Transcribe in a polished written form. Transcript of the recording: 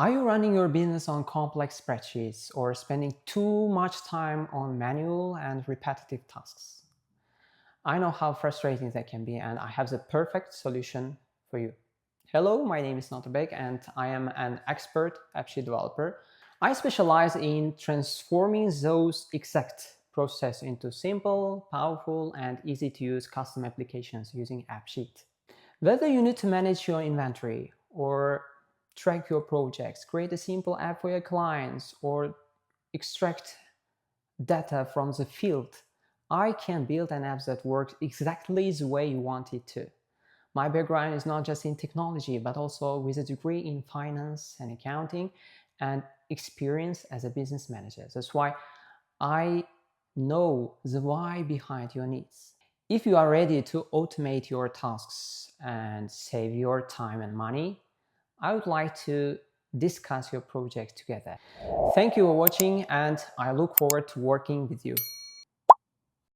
Are you running your business on complex spreadsheets or spending too much time on manual and repetitive tasks? I know how frustrating that can be, and I have the perfect solution for you. Hello, my name is Nodirbek, and I am an expert AppSheet developer. I specialize in transforming those exact processes into simple, powerful, and easy to use custom applications using AppSheet. Whether you need to manage your inventory or track your projects, create a simple app for your clients, or extract data from the field, I can build an app that works exactly the way you want it to. My background is not just in technology, but also with a degree in finance and accounting and experience as a business manager. That's why I know the why behind your needs. If you are ready to automate your tasks and save your time and money, I would like to discuss your project together. Thank you for watching, and I look forward to working with you.